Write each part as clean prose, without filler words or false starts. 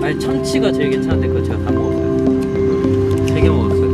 아니 참치가 제일 괜찮은데 그거 제가 다 먹었어요. 3개 먹었어요.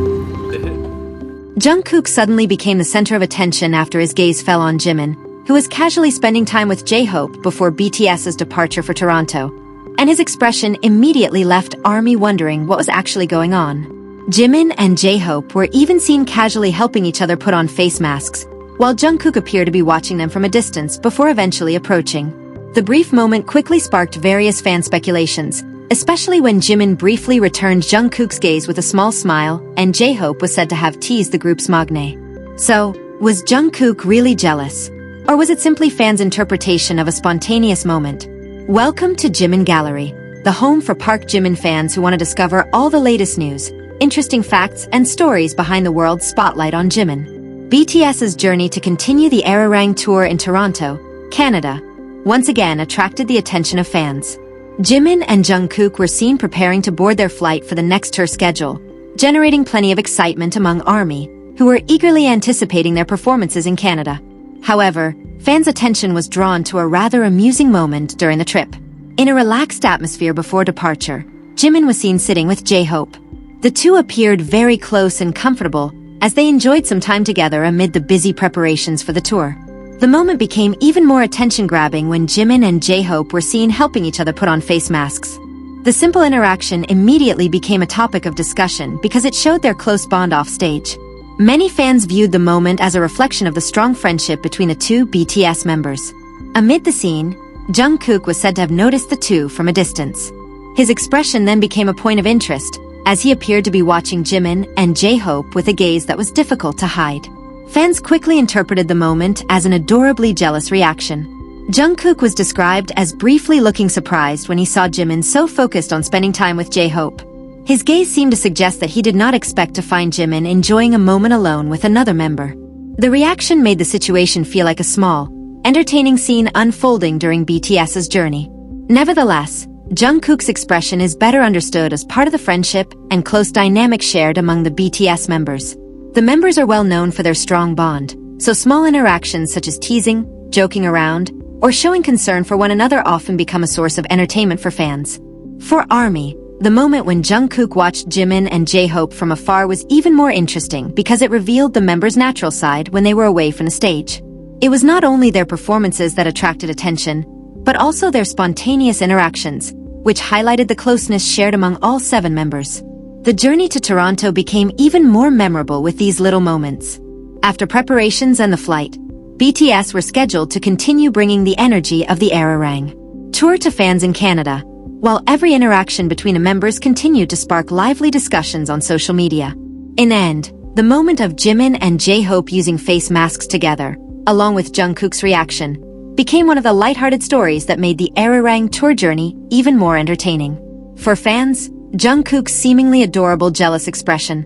Jungkook suddenly became the center of attention after his gaze fell on Jimin, who was casually spending time with J-Hope before BTS's departure for Toronto, and his expression immediately left ARMY wondering what was actually going on. Jimin and J-Hope were even seen casually helping each other put on face masks, while Jungkook appeared to be watching them from a distance before eventually approaching. The brief moment quickly sparked various fan speculations, especially when Jimin briefly returned Jungkook's gaze with a small smile, and J-Hope was said to have teased the group's maknae. So, was Jungkook really jealous? Or was it simply fans' interpretation of a spontaneous moment? Welcome to Jimin Gallery, the home for Park Jimin fans who want to discover all the latest news, interesting facts, and stories behind the world's spotlight on Jimin. BTS's journey to continue the Arirang Tour in Toronto, Canada, once again attracted the attention of fans. Jimin and Jungkook were seen preparing to board their flight for the next tour schedule, generating plenty of excitement among ARMY, who were eagerly anticipating their performances in Canada. However, fans' attention was drawn to a rather amusing moment during the trip. In a relaxed atmosphere before departure, Jimin was seen sitting with J-Hope. The two appeared very close and comfortable as they enjoyed some time together amid the busy preparations for the tour. The moment became even more attention-grabbing when Jimin and J-Hope were seen helping each other put on face masks. The simple interaction immediately became a topic of discussion because it showed their close bond off stage. Many fans viewed the moment as a reflection of the strong friendship between the two BTS members. Amid the scene, Jungkook was said to have noticed the two from a distance. His expression then became a point of interest, as he appeared to be watching Jimin and J-Hope with a gaze that was difficult to hide. Fans quickly interpreted the moment as an adorably jealous reaction. Jungkook was described as briefly looking surprised when he saw Jimin so focused on spending time with J-Hope. His gaze seemed to suggest that he did not expect to find Jimin enjoying a moment alone with another member. The reaction made the situation feel like a small, entertaining scene unfolding during BTS's journey. Nevertheless, Jungkook's expression is better understood as part of the friendship and close dynamic shared among the BTS members. The members are well known for their strong bond, so small interactions such as teasing, joking around, or showing concern for one another often become a source of entertainment for fans. For ARMY, the moment when Jungkook watched Jimin and J-Hope from afar was even more interesting because it revealed the members' natural side when they were away from the stage. It was not only their performances that attracted attention, but also their spontaneous interactions, which highlighted the closeness shared among all 7 members. The journey to Toronto became even more memorable with these little moments. After preparations and the flight, BTS were scheduled to continue bringing the energy of the Arirang Tour to fans in Canada, while every interaction between the members continued to spark lively discussions on social media. In the end, the moment of Jimin and J-Hope using face masks together, along with Jungkook's reaction, became one of the lighthearted stories that made the Arirang Tour journey even more entertaining. For fans, Jungkook's seemingly adorable jealous expression,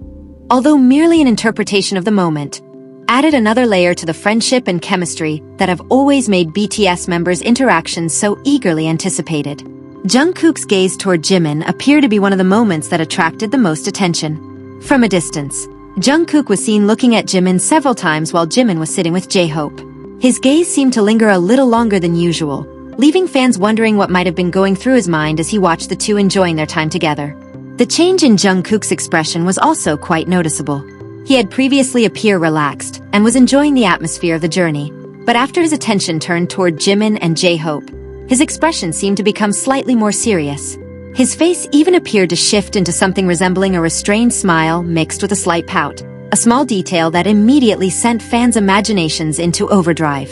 although merely an interpretation of the moment, added another layer to the friendship and chemistry that have always made BTS members' interactions so eagerly anticipated. Jungkook's gaze toward Jimin appeared to be one of the moments that attracted the most attention. From a distance, Jungkook was seen looking at Jimin several times while Jimin was sitting with J-Hope. His gaze seemed to linger a little longer than usual, leaving fans wondering what might have been going through his mind as he watched the two enjoying their time together. The change in Jungkook's expression was also quite noticeable. He had previously appeared relaxed and was enjoying the atmosphere of the journey, but after his attention turned toward Jimin and J-Hope, his expression seemed to become slightly more serious. His face even appeared to shift into something resembling a restrained smile mixed with a slight pout, a small detail that immediately sent fans' imaginations into overdrive.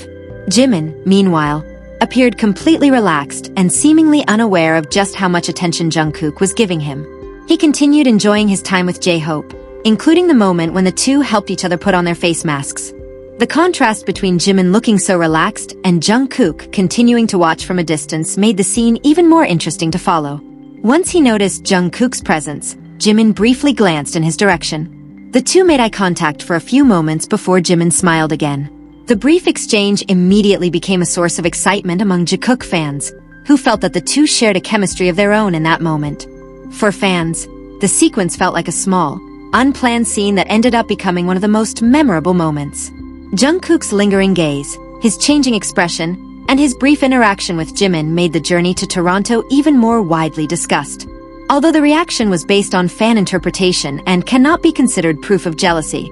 Jimin, meanwhile, appeared completely relaxed and seemingly unaware of just how much attention Jungkook was giving him. He continued enjoying his time with J-Hope, including the moment when the two helped each other put on their face masks. The contrast between Jimin looking so relaxed and Jungkook continuing to watch from a distance made the scene even more interesting to follow. Once he noticed Jungkook's presence, Jimin briefly glanced in his direction. The two made eye contact for a few moments before Jimin smiled again. The brief exchange immediately became a source of excitement among Jikook fans, who felt that the two shared a chemistry of their own in that moment. For fans, the sequence felt like a small, unplanned scene that ended up becoming one of the most memorable moments. Jungkook's lingering gaze, his changing expression, and his brief interaction with Jimin made the journey to Toronto even more widely discussed. Although the reaction was based on fan interpretation and cannot be considered proof of jealousy,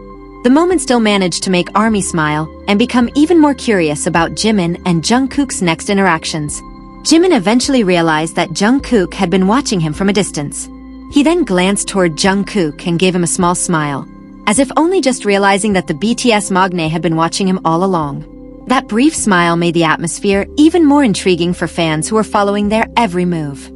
the moment still managed to make ARMY smile and become even more curious about Jimin and Jungkook's next interactions. Jimin eventually realized that Jungkook had been watching him from a distance. He then glanced toward Jungkook and gave him a small smile, as if only just realizing that the BTS maknae had been watching him all along. That brief smile made the atmosphere even more intriguing for fans who were following their every move.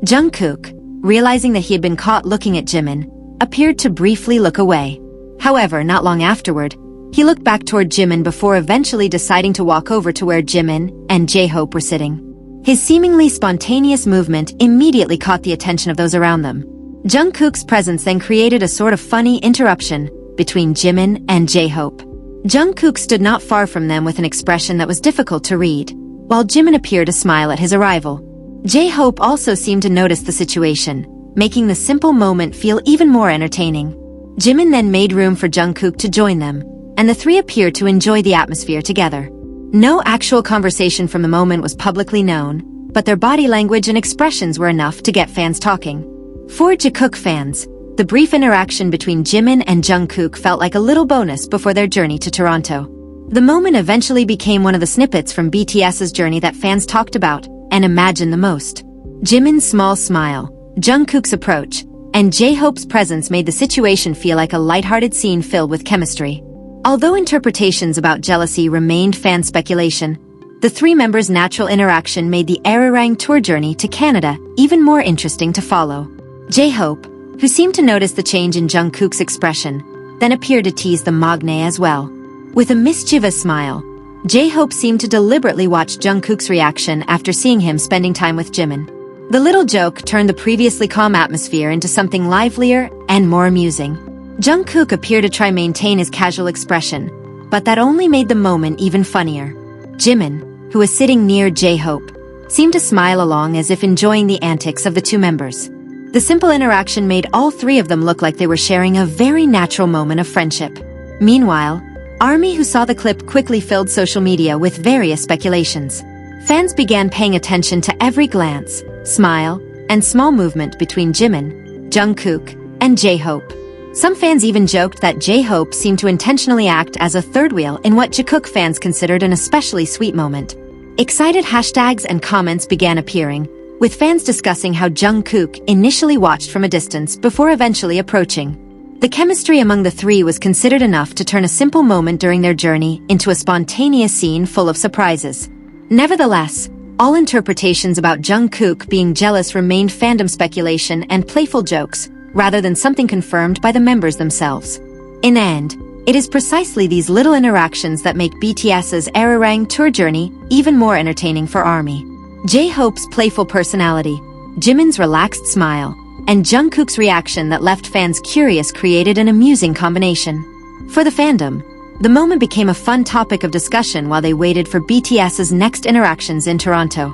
Jungkook, realizing that he had been caught looking at Jimin, appeared to briefly look away. However, not long afterward, he looked back toward Jimin before eventually deciding to walk over to where Jimin and J-Hope were sitting. His seemingly spontaneous movement immediately caught the attention of those around them. Jungkook's presence then created a sort of funny interruption between Jimin and J-Hope. Jungkook stood not far from them with an expression that was difficult to read, while Jimin appeared to smile at his arrival. J-Hope also seemed to notice the situation, making the simple moment feel even more entertaining. Jimin then made room for Jungkook to join them, and the three appeared to enjoy the atmosphere together. No actual conversation from the moment was publicly known, but their body language and expressions were enough to get fans talking. For Jikook fans, the brief interaction between Jimin and Jungkook felt like a little bonus before their journey to Toronto. The moment eventually became one of the snippets from BTS's journey that fans talked about and imagined the most. Jimin's small smile, Jungkook's approach, and J-Hope's presence made the situation feel like a lighthearted scene filled with chemistry. Although interpretations about jealousy remained fan speculation, the three members' natural interaction made the Arirang Tour journey to Canada even more interesting to follow. J-Hope, who seemed to notice the change in Jungkook's expression, then appeared to tease the maknae as well. With a mischievous smile, J-Hope seemed to deliberately watch Jungkook's reaction after seeing him spending time with Jimin. The little joke turned the previously calm atmosphere into something livelier and more amusing. Jungkook appeared to try maintain his casual expression, but that only made the moment even funnier. Jimin, who was sitting near J-Hope, seemed to smile along as if enjoying the antics of the two members. The simple interaction made all three of them look like they were sharing a very natural moment of friendship. Meanwhile, ARMY who saw the clip quickly filled social media with various speculations. Fans began paying attention to every glance, smile, and small movement between Jimin, Jungkook, and J-Hope. Some fans even joked that J-Hope seemed to intentionally act as a third wheel in what Jikook fans considered an especially sweet moment. Excited hashtags and comments began appearing, with fans discussing how Jungkook initially watched from a distance before eventually approaching. The chemistry among the three was considered enough to turn a simple moment during their journey into a spontaneous scene full of surprises. Nevertheless, all interpretations about Jungkook being jealous remained fandom speculation and playful jokes, rather than something confirmed by the members themselves. In the end, it is precisely these little interactions that make BTS's Arirang Tour journey even more entertaining for ARMY. J-Hope's playful personality, Jimin's relaxed smile, and Jungkook's reaction that left fans curious created an amusing combination. For the fandom, the moment became a fun topic of discussion while they waited for BTS's next interactions in Toronto.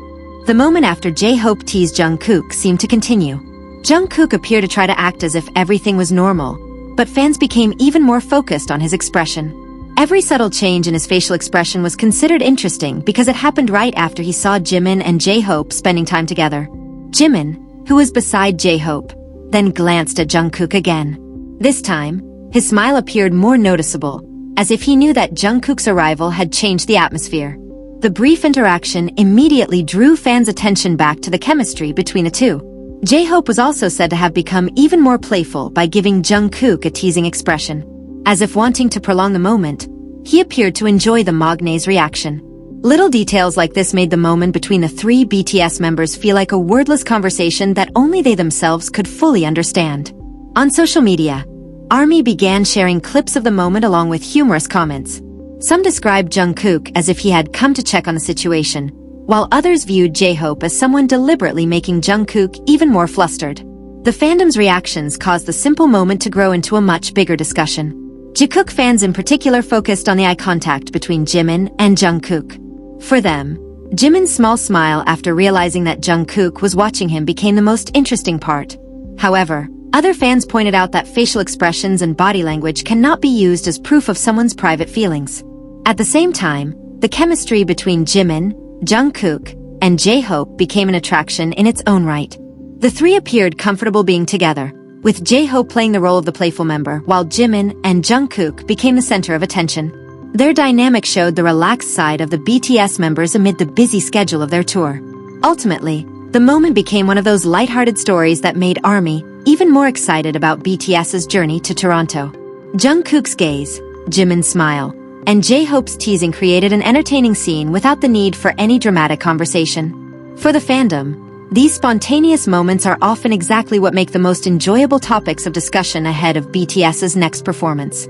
The moment after J-Hope teased Jungkook seemed to continue. Jungkook appeared to try to act as if everything was normal, but fans became even more focused on his expression. Every subtle change in his facial expression was considered interesting because it happened right after he saw Jimin and J-Hope spending time together. Jimin, who was beside J-Hope, then glanced at Jungkook again. This time, his smile appeared more noticeable, as if he knew that Jungkook's arrival had changed the atmosphere. The brief interaction immediately drew fans' attention back to the chemistry between the two. J-Hope was also said to have become even more playful by giving Jungkook a teasing expression. As if wanting to prolong the moment, he appeared to enjoy the maknae's reaction. Little details like this made the moment between the three BTS members feel like a wordless conversation that only they themselves could fully understand. On social media, ARMY began sharing clips of the moment along with humorous comments. Some described Jungkook as if he had come to check on the situation, while others viewed J-Hope as someone deliberately making Jungkook even more flustered. The fandom's reactions caused the simple moment to grow into a much bigger discussion. Jikook fans in particular focused on the eye contact between Jimin and Jungkook. For them, Jimin's small smile after realizing that Jungkook was watching him became the most interesting part. However, other fans pointed out that facial expressions and body language cannot be used as proof of someone's private feelings. At the same time, the chemistry between Jimin, Jungkook, and J-Hope became an attraction in its own right. The three appeared comfortable being together, with J-Hope playing the role of the playful member, while Jimin and Jungkook became the center of attention. Their dynamic showed the relaxed side of the BTS members amid the busy schedule of their tour. Ultimately, the moment became one of those lighthearted stories that made ARMY even more excited about BTS's journey to Toronto. Jungkook's gaze, Jimin's smile, and J-Hope's teasing created an entertaining scene without the need for any dramatic conversation. For the fandom, these spontaneous moments are often exactly what make the most enjoyable topics of discussion ahead of BTS's next performance.